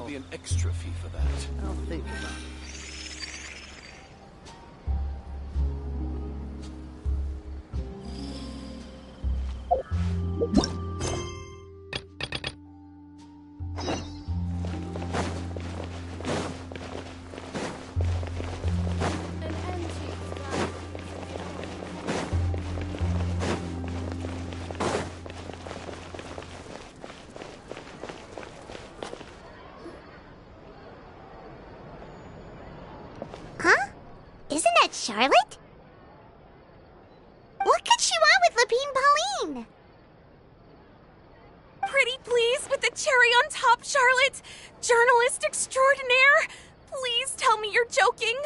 There'll be an extra fee for that. I'll think about it. Isn't that Charlotte? What could she want with Lapine Pauline? Pretty please with the cherry on top, Charlotte. Journalist extraordinaire. Please tell me you're joking.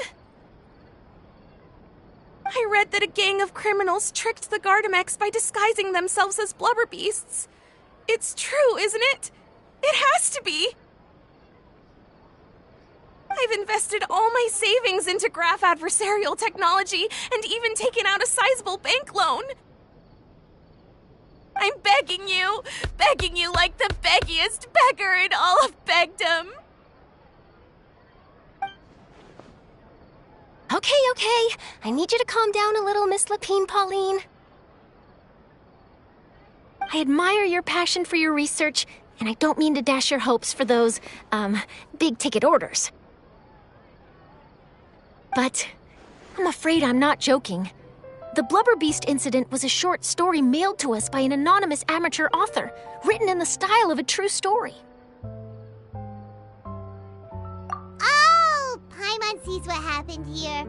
I read that a gang of criminals tricked the Gardamex by disguising themselves as blubber beasts. It's true, isn't it? It has to be. I've invested all my savings into graph adversarial technology and even taken out a sizable bank loan. I'm begging you like the beggiest beggar in all of begdom. Okay. I need you to calm down a little, Miss Lapine Pauline. I admire your passion for your research, and I don't mean to dash your hopes for those, big-ticket orders. But I'm afraid I'm not joking. The Blubber Beast incident was a short story mailed to us by an anonymous amateur author, written in the style of a true story. Oh, Paimon sees what happened here.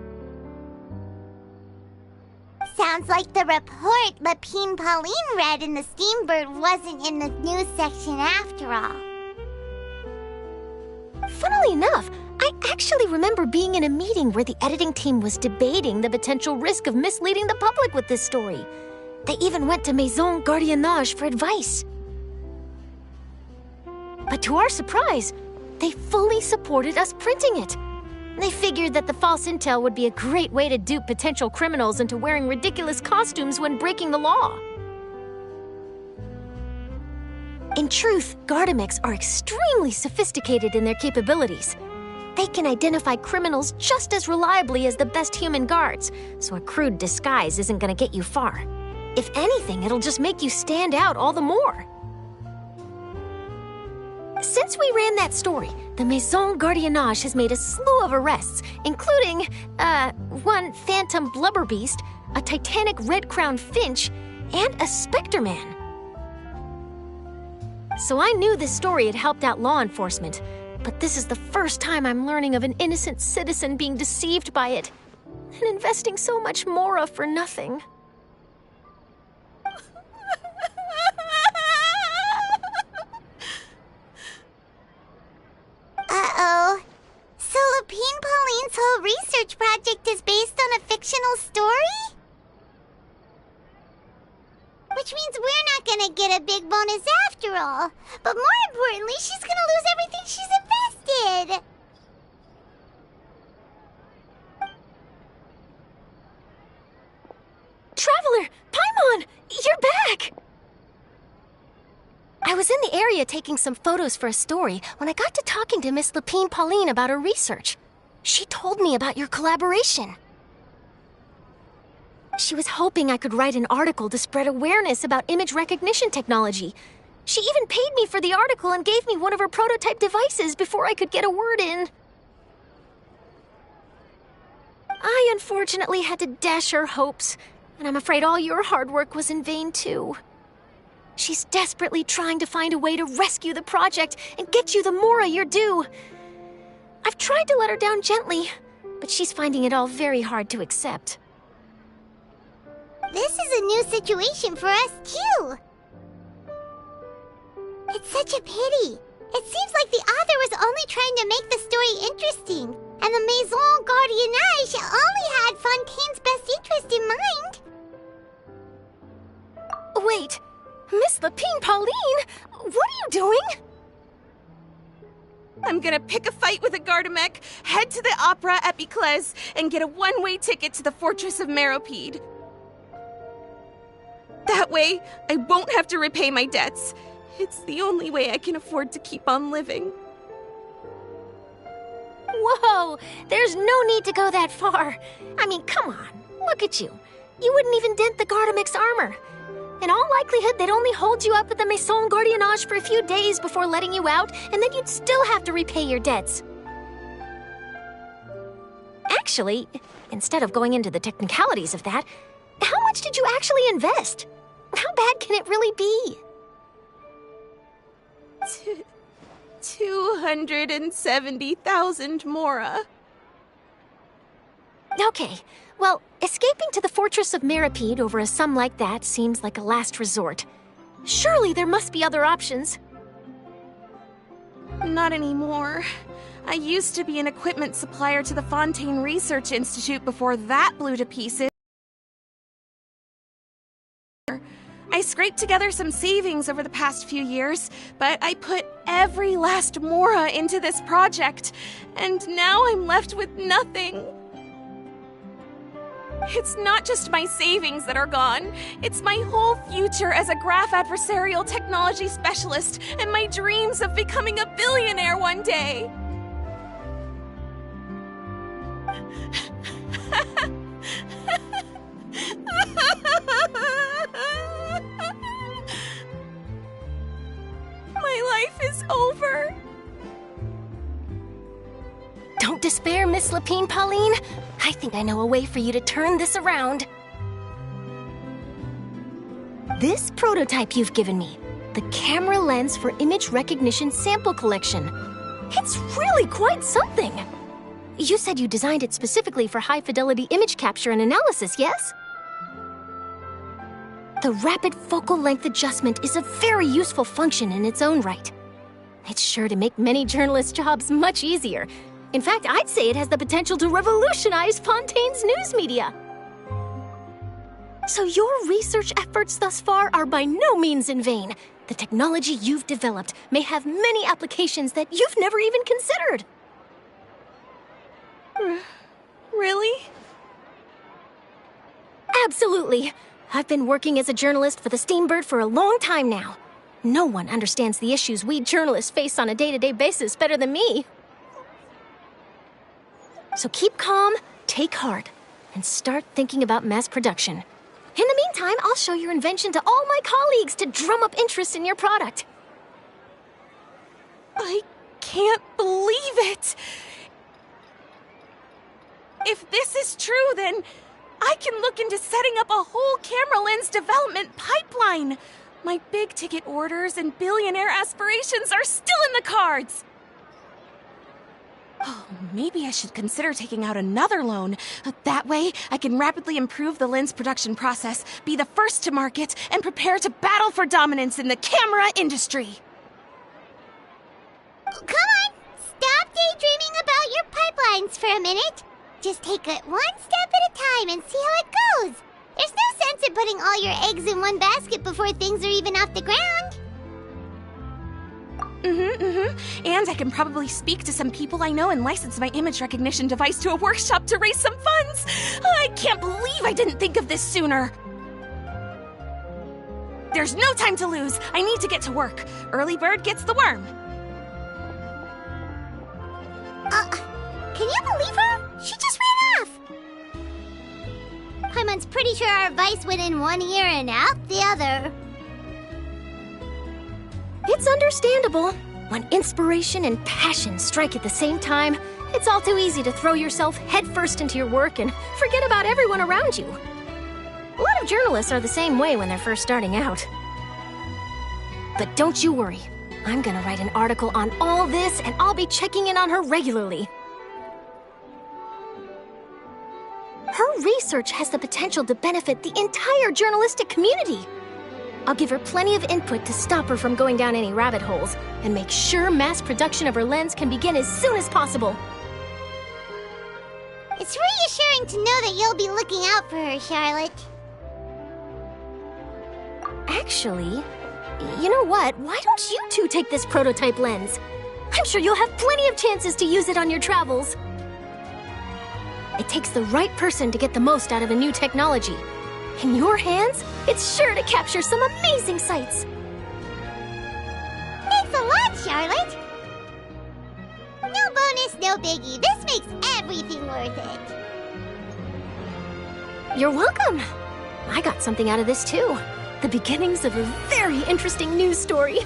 Sounds like the report Lapine Pauline read in the Steambird wasn't in the news section after all. Funnily enough, I actually remember being in a meeting where the editing team was debating the potential risk of misleading the public with this story. They even went to Maison Gardiennage for advice. But to our surprise, they fully supported us printing it. They figured that the false intel would be a great way to dupe potential criminals into wearing ridiculous costumes when breaking the law. In truth, Gardamex are extremely sophisticated in their capabilities. They can identify criminals just as reliably as the best human guards, so a crude disguise isn't gonna get you far. If anything, it'll just make you stand out all the more. Since we ran that story, the Maison Gardiennage has made a slew of arrests, including, one phantom blubber beast, a titanic red-crowned finch, and a specter man. So I knew this story had helped out law enforcement, but this is the first time I'm learning of an innocent citizen being deceived by it, and investing so much more of for nothing. Uh-oh. So Lapine Pauline's whole research project is based on a fictional story? Which means we're not gonna get a big bonus after all. But more importantly, she's gonna lose everything she's invested. Traveler! Paimon! You're back! I was in the area taking some photos for a story when I got to talking to Miss Lapine Pauline about her research. She told me about your collaboration. She was hoping I could write an article to spread awareness about image recognition technology. She even paid me for the article and gave me one of her prototype devices before I could get a word in. I unfortunately had to dash her hopes, and I'm afraid all your hard work was in vain too. She's desperately trying to find a way to rescue the project and get you the Mora you're due. I've tried to let her down gently, but she's finding it all very hard to accept. This is a new situation for us, too. It's such a pity. It seems like the author was only trying to make the story interesting, and the Maison Gardiennage only had Fontaine's best interest in mind. Wait, Miss Lapine Pauline? What are you doing? I'm gonna pick a fight with a Gardamex, head to the Opera at Biclès, and get a one-way ticket to the Fortress of Meropide. That way, I won't have to repay my debts. It's the only way I can afford to keep on living. Whoa, there's no need to go that far. I mean, come on, look at you. You wouldn't even dent the Gardamix armor. In all likelihood, they'd only hold you up at the Maison Gardiennage for a few days before letting you out, and then you'd still have to repay your debts. Actually, instead of going into the technicalities of that, how much did you actually invest? How bad can it really be? 270,000 Mora. Okay, well, escaping to the Fortress of Mirapede over a sum like that seems like a last resort. Surely there must be other options. Not anymore. I used to be an equipment supplier to the Fontaine Research Institute before that blew to pieces. I scraped together some savings over the past few years, but I put every last Mora into this project, and now I'm left with nothing. It's not just my savings that are gone. It's my whole future as a graph adversarial technology specialist and my dreams of becoming a billionaire one day. My life is over. Don't despair, Miss Lapine Pauline. I think I know a way for you to turn this around. This prototype you've given me, the camera lens for image recognition sample collection. It's really quite something. You said you designed it specifically for high-fidelity image capture and analysis, yes? The rapid focal length adjustment is a very useful function in its own right. It's sure to make many journalists' jobs much easier. In fact, I'd say it has the potential to revolutionize Fontaine's news media. So your research efforts thus far are by no means in vain. The technology you've developed may have many applications that you've never even considered. Really? Absolutely. I've been working as a journalist for the Steambird for a long time now. No one understands the issues we journalists face on a day-to-day basis better than me. So keep calm, take heart, and start thinking about mass production. In the meantime, I'll show your invention to all my colleagues to drum up interest in your product. I can't believe it! If this is true, then I can look into setting up a whole camera lens development pipeline. My big-ticket orders and billionaire aspirations are still in the cards. Oh, maybe I should consider taking out another loan. That way, I can rapidly improve the lens production process, be the first to market, and prepare to battle for dominance in the camera industry. Come on, stop daydreaming about your pipelines for a minute. Just take it one step at a time and see how it goes. There's no sense in putting all your eggs in one basket before things are even off the ground. And I can probably speak to some people I know and license my image recognition device to a workshop to raise some funds. I can't believe I didn't think of this sooner. There's no time to lose. I need to get to work. Early bird gets the worm. Can you believe her? She just ran off. Paimon's pretty sure our advice went in one ear and out the other. It's understandable. When inspiration and passion strike at the same time, it's all too easy to throw yourself headfirst into your work and forget about everyone around you. A lot of journalists are the same way when they're first starting out. But don't you worry. I'm gonna write an article on all this, and I'll be checking in on her regularly. Her research has the potential to benefit the entire journalistic community. I'll give her plenty of input to stop her from going down any rabbit holes, and make sure mass production of her lens can begin as soon as possible. It's reassuring to know that you'll be looking out for her, Charlotte. Actually, you know what? Why don't you two take this prototype lens? I'm sure you'll have plenty of chances to use it on your travels. It takes the right person to get the most out of a new technology. In your hands, it's sure to capture some amazing sights. Thanks a lot, Charlotte. No bonus, no biggie. This makes everything worth it. You're welcome. I got something out of this too. The beginnings of a very interesting news story.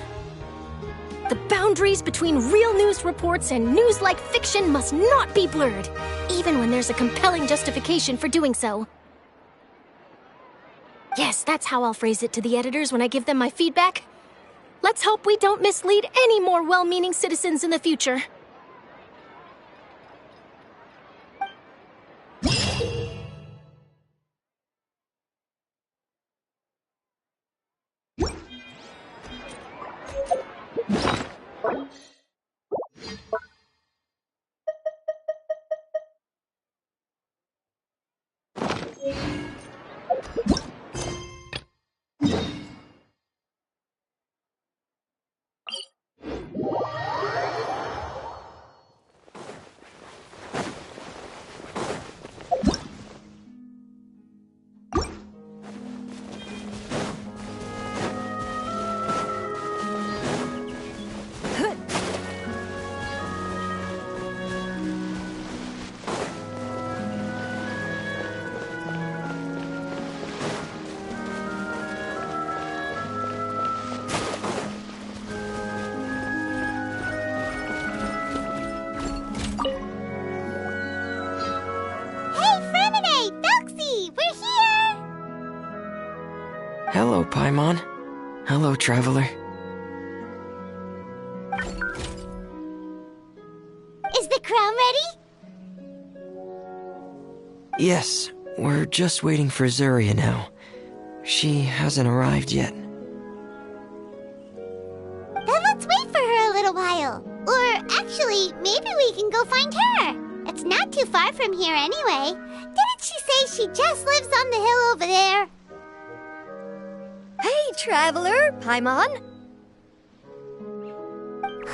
The boundaries between real news reports and news-like fiction must not be blurred, even when there's a compelling justification for doing so. Yes, that's how I'll phrase it to the editors when I give them my feedback. Let's hope we don't mislead any more well-meaning citizens in the future. Hello, Paimon. Hello, Traveler. Is the crown ready? Yes, we're just waiting for Zuria now. She hasn't arrived yet. Then let's wait for her a little while. Or actually, maybe we can go find her. It's not too far from here anyway. Didn't she say she just lives on the hill over there? Hey, Traveler, Paimon.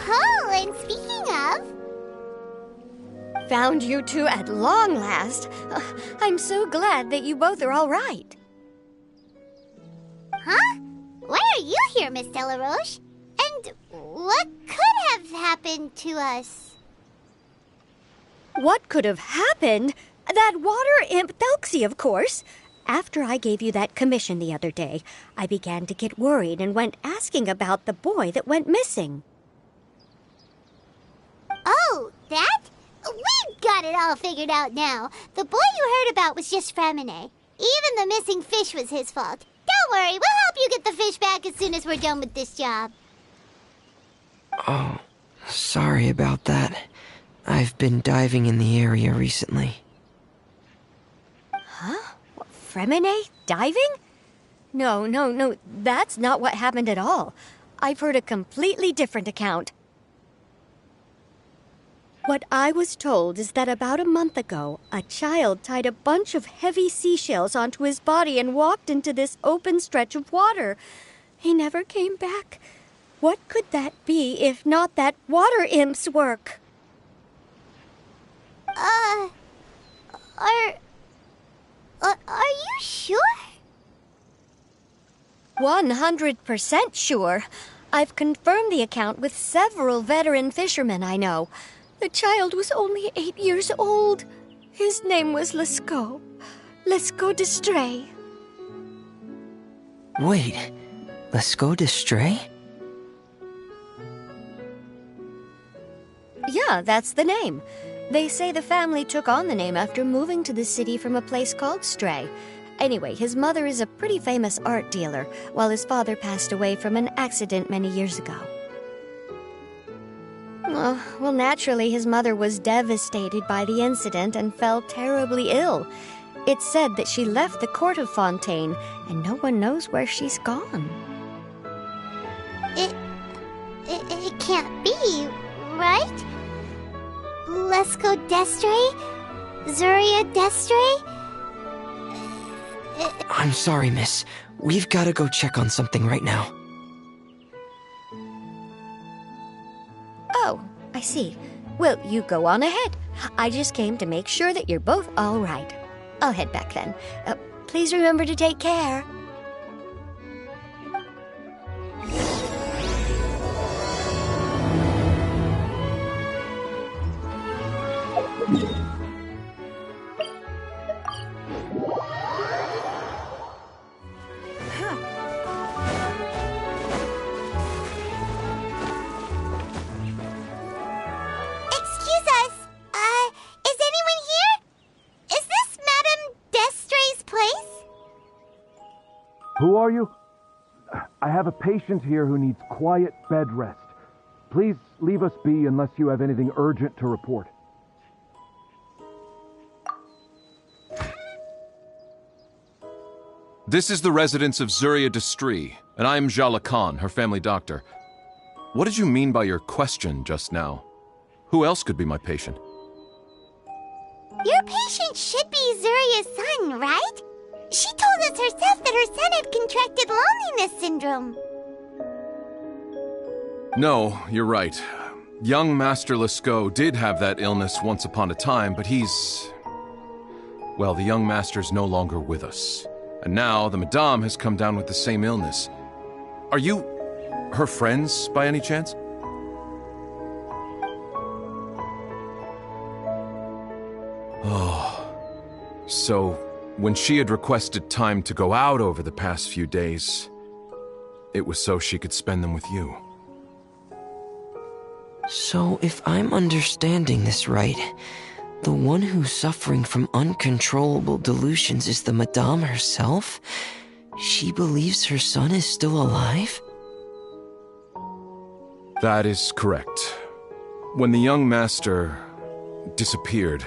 Oh, and speaking of... Found you two at long last. I'm so glad that you both are all right. Huh? Why are you here, Miss Delaroche? And what could have happened to us? What could have happened? That water imp Thelxie, of course. After I gave you that commission the other day, I began to get worried and went asking about the boy that went missing. Oh, that? We've got it all figured out now. The boy you heard about was just Fremine. Even the missing fish was his fault. Don't worry, we'll help you get the fish back as soon as we're done with this job. Oh, sorry about that. I've been diving in the area recently. Huh? What, Fremine? Diving? No, that's not what happened at all. I've heard a completely different account. What I was told is that about a month ago, a child tied a bunch of heavy seashells onto his body and walked into this open stretch of water. He never came back. What could that be if not that water imp's work? Are you sure? 100% sure. I've confirmed the account with several veteran fishermen I know. The child was only 8 years old. His name was Lescaut. Lescaut d'Estray. Wait, Lescaut d'Estray? Yeah, that's the name. They say the family took on the name after moving to the city from a place called Stray. Anyway, his mother is a pretty famous art dealer, while his father passed away from an accident many years ago. Well, naturally, his mother was devastated by the incident and fell terribly ill. It's said that she left the court of Fontaine, and no one knows where she's gone. It can't be, right? Lescaut d'Estray? Zuria d'Estray? I'm sorry, miss. We've gotta go check on something right now. Oh, I see. Well, you go on ahead. I just came to make sure that you're both all right. I'll head back then. Please remember to take care. are you? I have a patient here who needs quiet bed rest. Please leave us be unless you have anything urgent to report. This is the residence of Zuria Destri, and I'm Jala Khan, her family doctor. What did you mean by your question just now? Who else could be my patient? Your patient should be Zuria's son, right? She told us herself that her son had contracted loneliness syndrome. No, you're right. Young Master Lescaut did have that illness once upon a time, but well, the young master's no longer with us. And now the Madame has come down with the same illness. Are you her friends, by any chance? Oh, so when she had requested time to go out over the past few days, it was so she could spend them with you. So, if I'm understanding this right, the one who's suffering from uncontrollable delusions is the Madame herself? She believes her son is still alive? That is correct. When the young master disappeared,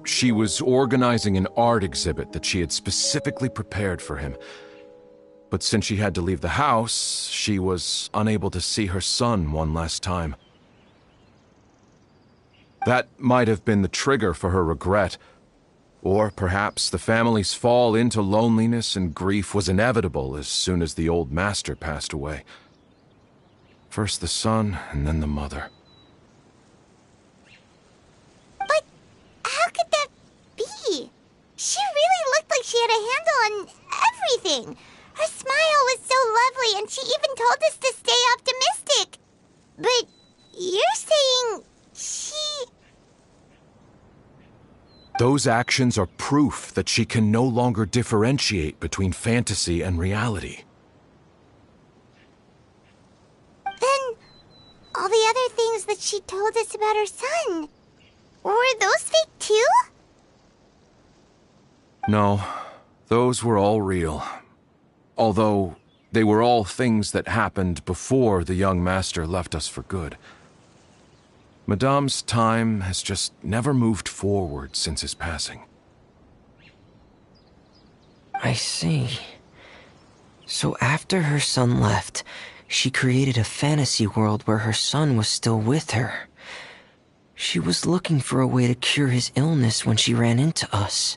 she was organizing an art exhibit that she had specifically prepared for him. But since she had to leave the house, she was unable to see her son one last time. That might have been the trigger for her regret. Or perhaps the family's fall into loneliness and grief was inevitable as soon as the old master passed away. First the son, and then the mother. But how could that be? She really looked like she had a handle on everything. Her smile was so lovely, and she even told us to stay optimistic. But you're saying she... Those actions are proof that she can no longer differentiate between fantasy and reality. Then, all the other things that she told us about her son, were those fake too? No, those were all real. Although, they were all things that happened before the young master left us for good. Madame's time has just never moved forward since his passing. I see. So after her son left, she created a fantasy world where her son was still with her. She was looking for a way to cure his illness when she ran into us.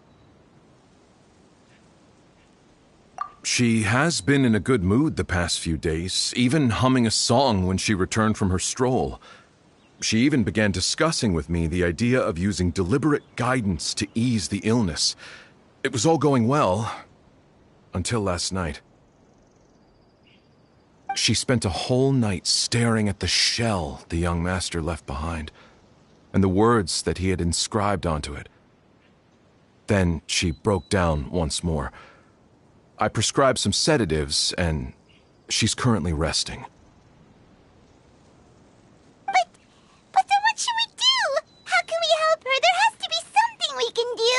She has been in a good mood the past few days, even humming a song when she returned from her stroll. She even began discussing with me the idea of using deliberate guidance to ease the illness. It was all going well, until last night. She spent a whole night staring at the shell the young master left behind, and the words that he had inscribed onto it. Then she broke down once more. I prescribed some sedatives, and she's currently resting. But then what should we do? How can we help her? There has to be something we can do.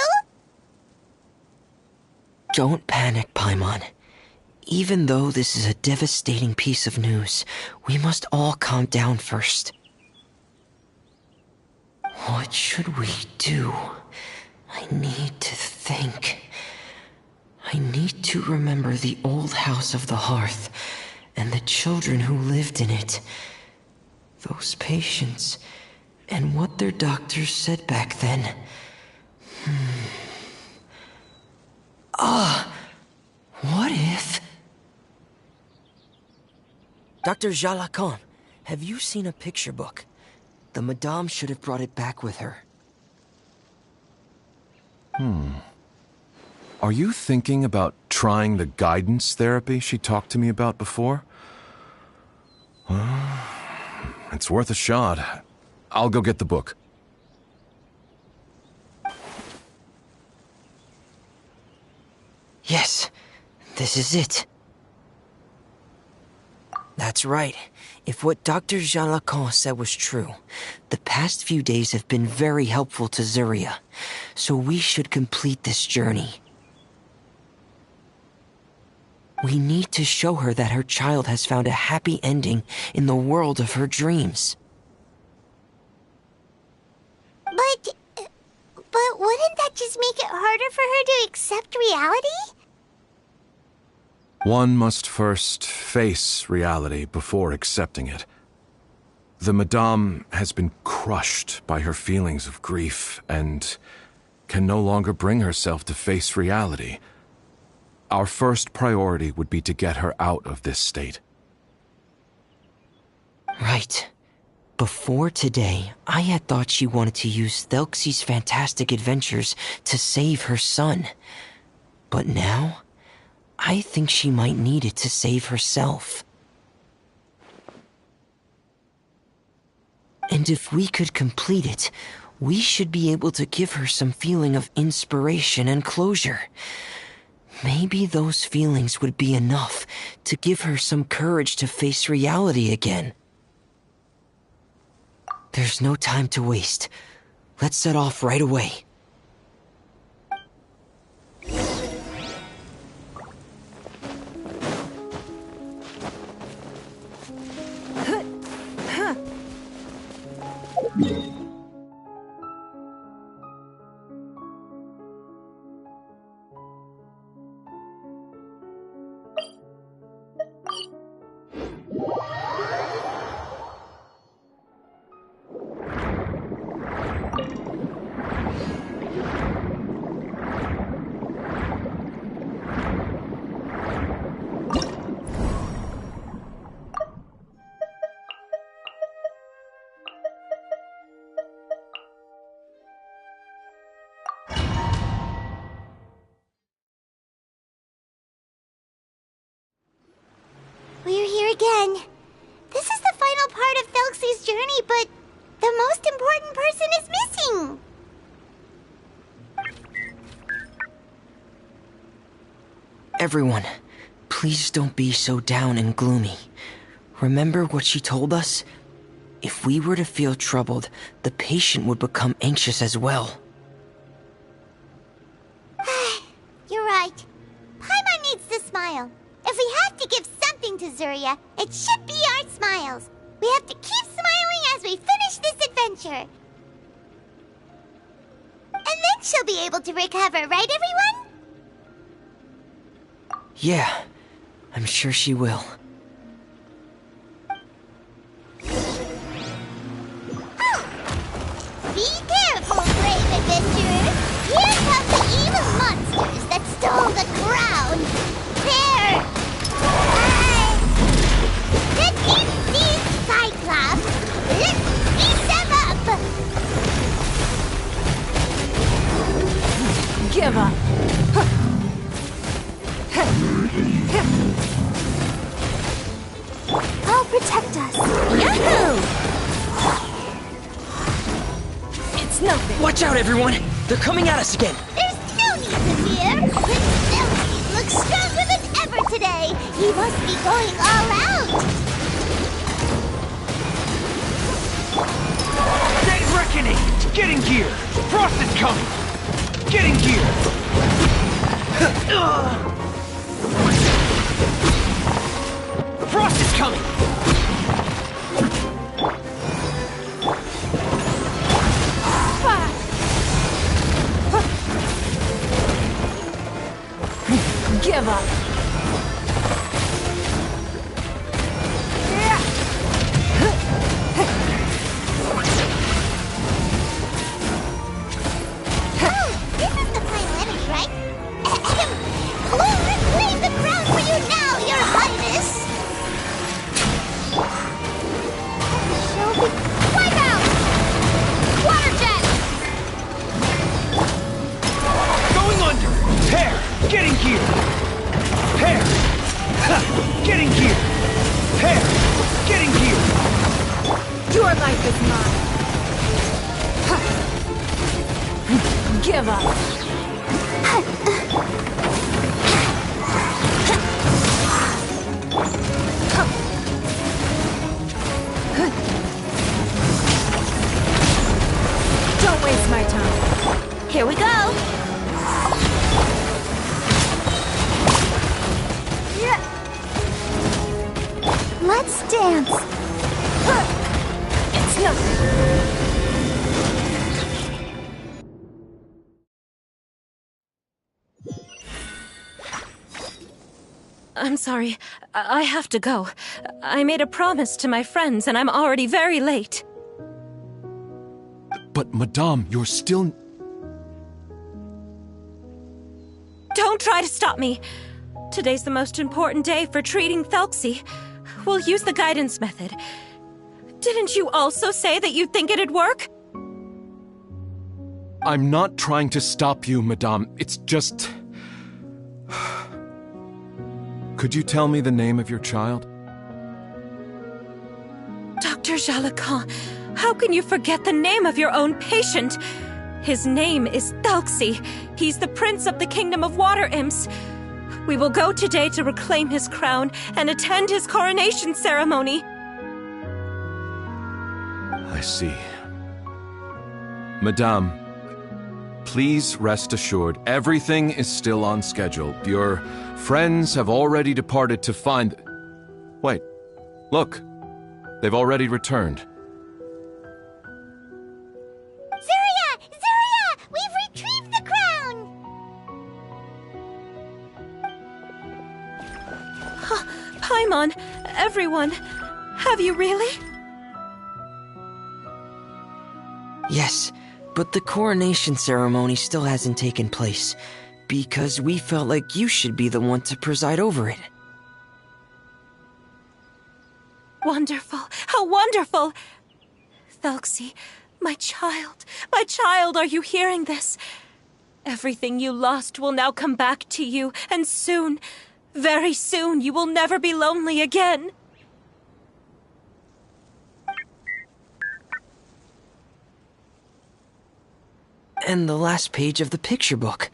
Don't panic, Paimon. Even though this is a devastating piece of news, we must all calm down first. What should we do? I need to think. I need to remember the old house of the hearth and the children who lived in it. Those patients, and what their doctors said back then. What if... Dr. Jalakon, have you seen a picture book? The Madame should have brought it back with her. Are you thinking about trying the guidance therapy she talked to me about before? It's worth a shot. I'll go get the book. Yes, this is it. That's right. If what Dr. Jalakon said was true, the past few days have been very helpful to Zuria, so we should complete this journey. We need to show her that her child has found a happy ending in the world of her dreams. But wouldn't that just make it harder for her to accept reality? One must first face reality before accepting it. The Madame has been crushed by her feelings of grief and can no longer bring herself to face reality. Our first priority would be to get her out of this state. Right. Before today, I had thought she wanted to use Thelxie's fantastic adventures to save her son. But now, I think she might need it to save herself. And if we could complete it, we should be able to give her some feeling of inspiration and closure. Maybe those feelings would be enough to give her some courage to face reality again. There's no time to waste. Let's set off right away. We're here again. This is the final part of Thelxie's journey, but the most important person is missing. Everyone, please don't be so down and gloomy. Remember what she told us? If we were to feel troubled, the patient would become anxious as well. You're right. Paimon needs to smile. If we have to give something to Zuria, it should be our smiles. We have to keep smiling as we finish this adventure. And then she'll be able to recover, right, everyone? Yeah, I'm sure she will. Be careful, brave adventurers! Here come the evil monsters that stole the crown! There! That is these Cyclops! Let's beat them up! Give up. I'll protect us. Yahoo! It's nothing. Watch out, everyone! They're coming at us again! There's no need to fear! Prince Thelxie looks stronger than ever today! He must be going all out! Day's reckoning! Get in gear! Frost is coming! Get in gear! Frost is coming! Give up. This is the final image, right? We'll reclaim the crown for you now, Your Highness! She'll be... Wipe out! Water jet! Going under! Hair! Get in gear! Hair! Ha! Get in gear! Hair! Get in gear! Your life is mine. Give up. Don't waste my time. Here we go! Yeah. Let's dance. It's nothing. I'm sorry. I have to go. I made a promise to my friends, and I'm already very late. But, Madame, you're still... Don't try to stop me. Today's the most important day for treating Thelxie. We'll use the guidance method. Didn't you also say that you'd think it'd work? I'm not trying to stop you, Madame. It's just... Could you tell me the name of your child? Dr. Jalacan, how can you forget the name of your own patient? His name is Thelxie. He's the prince of the kingdom of water imps. We will go today to reclaim his crown and attend his coronation ceremony. I see. Madame, please rest assured, everything is still on schedule. Your friends have already departed to find... Wait, look. They've already returned. Zuria! Zuria! We've retrieved the crown! Paimon, everyone, have you really? Yes, but the coronation ceremony still hasn't taken place, because we felt like you should be the one to preside over it. Wonderful, how wonderful! Thelxie, my child, are you hearing this? Everything you lost will now come back to you, and soon, very soon, you will never be lonely again. And the last page of the picture book.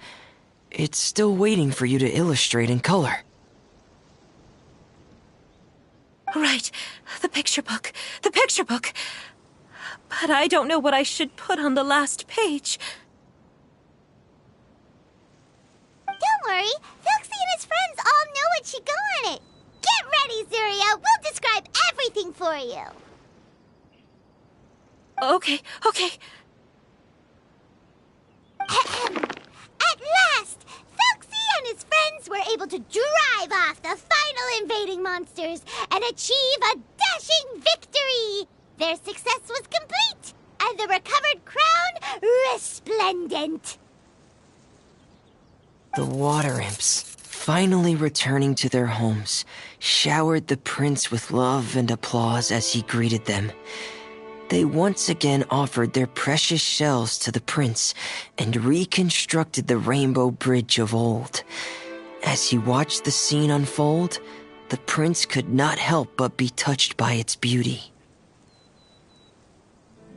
It's still waiting for you to illustrate in color. Right, the picture book. But I don't know what I should put on the last page. Don't worry, Thelxie and his friends all know what should go on it. Get ready, Zuria. We'll describe everything for you. Okay. At last, Thelxie and his friends were able to drive off the final invading monsters and achieve a dashing victory. Their success was complete, and the recovered crown resplendent. The water imps, finally returning to their homes, showered the prince with love and applause as he greeted them. They once again offered their precious shells to the prince and reconstructed the rainbow bridge of old. As he watched the scene unfold, the prince could not help but be touched by its beauty.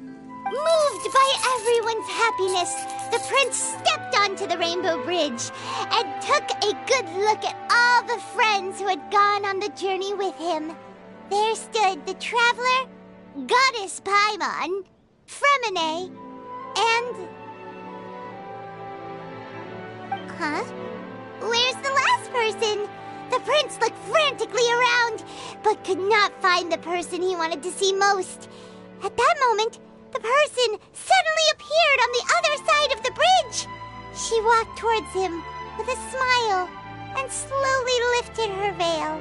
Moved by everyone's happiness, the prince stepped onto the rainbow bridge and took a good look at all the friends who had gone on the journey with him. There stood the traveler, Goddess Paimon, Fremine, and... Huh? Where's the last person? The prince looked frantically around, but could not find the person he wanted to see most. At that moment, the person suddenly appeared on the other side of the bridge. She walked towards him with a smile and slowly lifted her veil.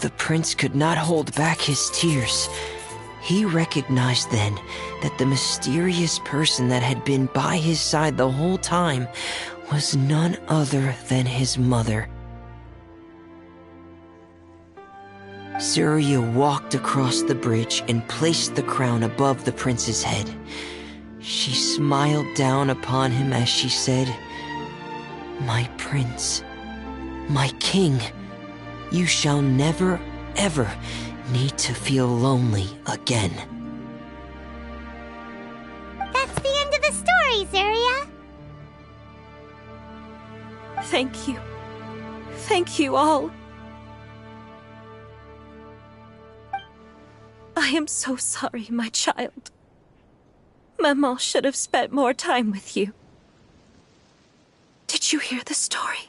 The prince could not hold back his tears. He recognized then that the mysterious person that had been by his side the whole time was none other than his mother. Zuria walked across the bridge and placed the crown above the prince's head. She smiled down upon him as she said, "My prince, my king, you shall never, ever need to feel lonely again." That's the end of the story, Zuria. Thank you. Thank you all. I am so sorry, my child. Maman should have spent more time with you. Did you hear the story?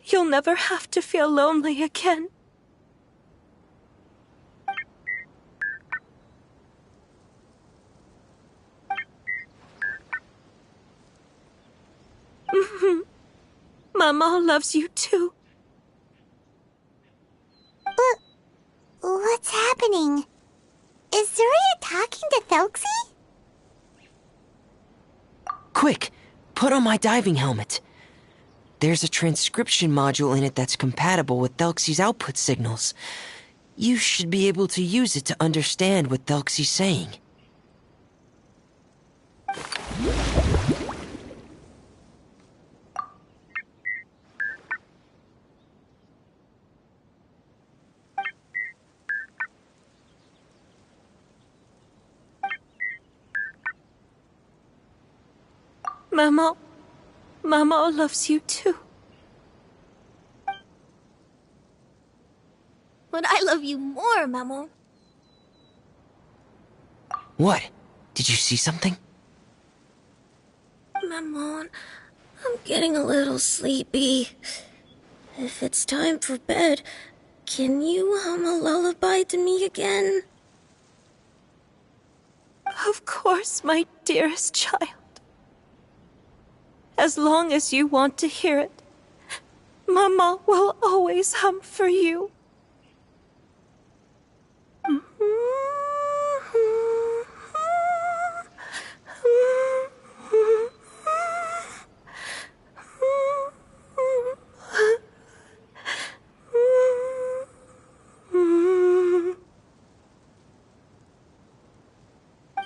you'll never have to feel lonely again. Mama loves you too. But what's happening? Is Zuria talking to Thelxie? Quick, put on my diving helmet. There's a transcription module in it that's compatible with Thelxie's output signals. You should be able to use it to understand what Thelxie's saying. Mama loves you too. But I love you more, Mamo. What? Did you see something? Mammon, I'm getting a little sleepy. If it's time for bed, can you hum a lullaby to me again? Of course, my dearest child. As long as you want to hear it, Mama will always hum for you.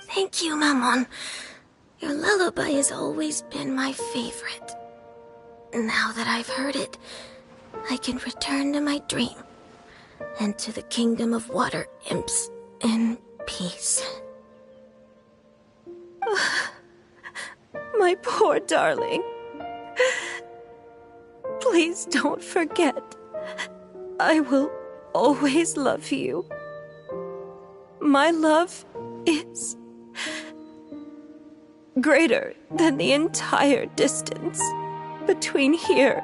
Thank you, Mammon. Your lullaby has always been my favorite. Now that I've heard it, I can return to my dream and to the kingdom of water imps in peace. My poor darling. Please don't forget. I will always love you. My love is greater than the entire distance between here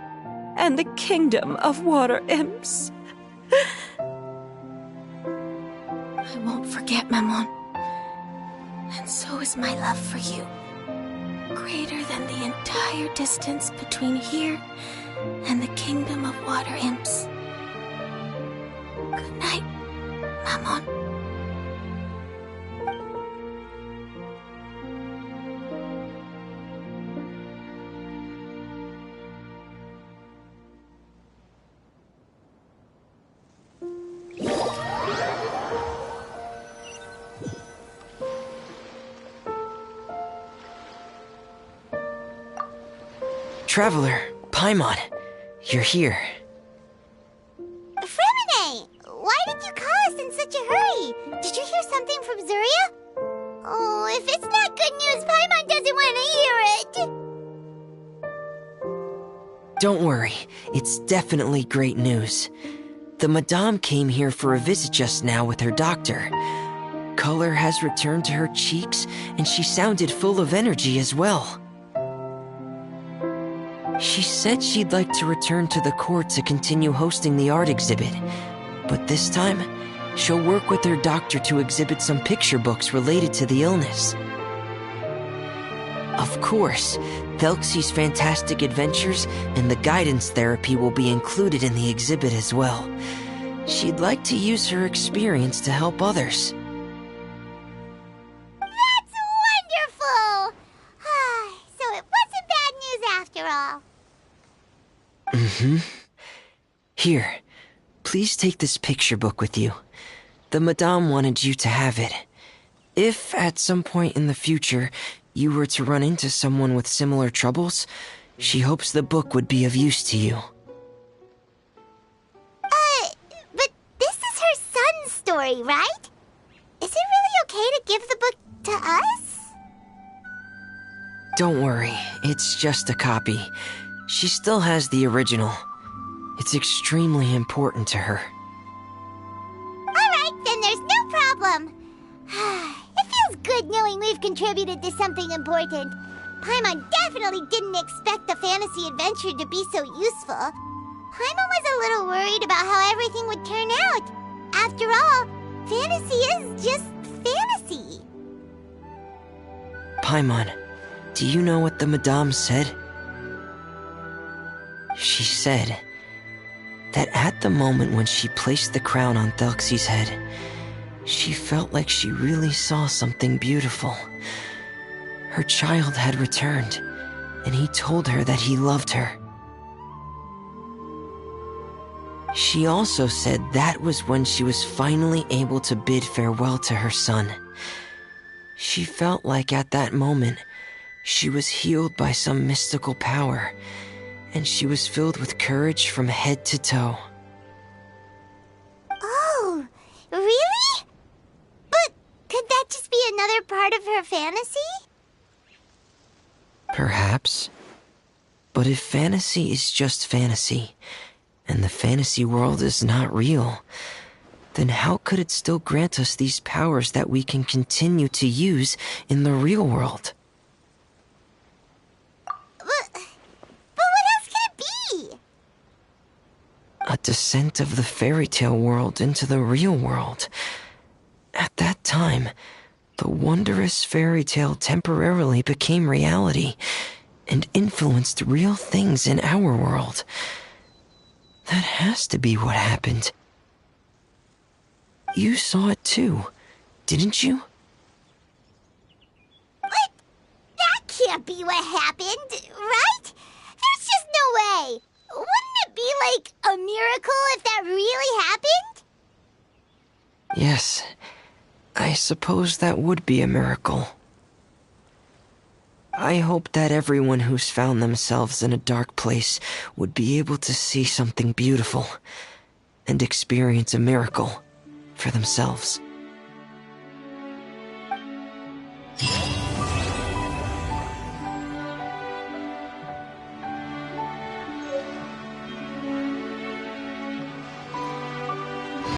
and the kingdom of water imps. I won't forget, Mammon. And so is my love for you. Greater than the entire distance between here and the kingdom of water imps. Good night, Mammon. Traveler, Paimon, you're here. Fremine! Why did you call us in such a hurry? Did you hear something from Zuria? Oh, if it's not good news, Paimon doesn't want to hear it! Don't worry, it's definitely great news. The Madame came here for a visit just now with her doctor. Color has returned to her cheeks, and she sounded full of energy as well. She said she'd like to return to the court to continue hosting the art exhibit, but this time, she'll work with her doctor to exhibit some picture books related to the illness. Of course, Thelxie's fantastic adventures and the guidance therapy will be included in the exhibit as well. She'd like to use her experience to help others. That's wonderful! So it wasn't bad news after all. Here, please take this picture book with you. The Madame wanted you to have it. If, at some point in the future, you were to run into someone with similar troubles, she hopes the book would be of use to you. But this is her son's story, right? Is it really okay to give the book to us? Don't worry, it's just a copy. She still has the original. It's extremely important to her. Alright, then there's no problem. It feels good knowing we've contributed to something important. Paimon definitely didn't expect the fantasy adventure to be so useful. Paimon was a little worried about how everything would turn out. After all, fantasy is just fantasy. Paimon, do you know what the Madame said? She said that at the moment when she placed the crown on Thelxie's head, she felt like she really saw something beautiful. Her child had returned, and he told her that he loved her. She also said that was when she was finally able to bid farewell to her son. She felt like at that moment, she was healed by some mystical power, and she was filled with courage from head to toe. Oh, really? But could that just be another part of her fantasy? Perhaps. But if fantasy is just fantasy, and the fantasy world is not real, then how could it still grant us these powers that we can continue to use in the real world? But what else could it be? A descent of the fairy tale world into the real world. At that time, the wondrous fairy tale temporarily became reality and influenced real things in our world. That has to be what happened. You saw it too, didn't you? But that can't be what happened, right? There's just no way. Wouldn't it be like a miracle if that really happened? Yes, I suppose that would be a miracle. I hope that everyone who's found themselves in a dark place would be able to see something beautiful and experience a miracle for themselves.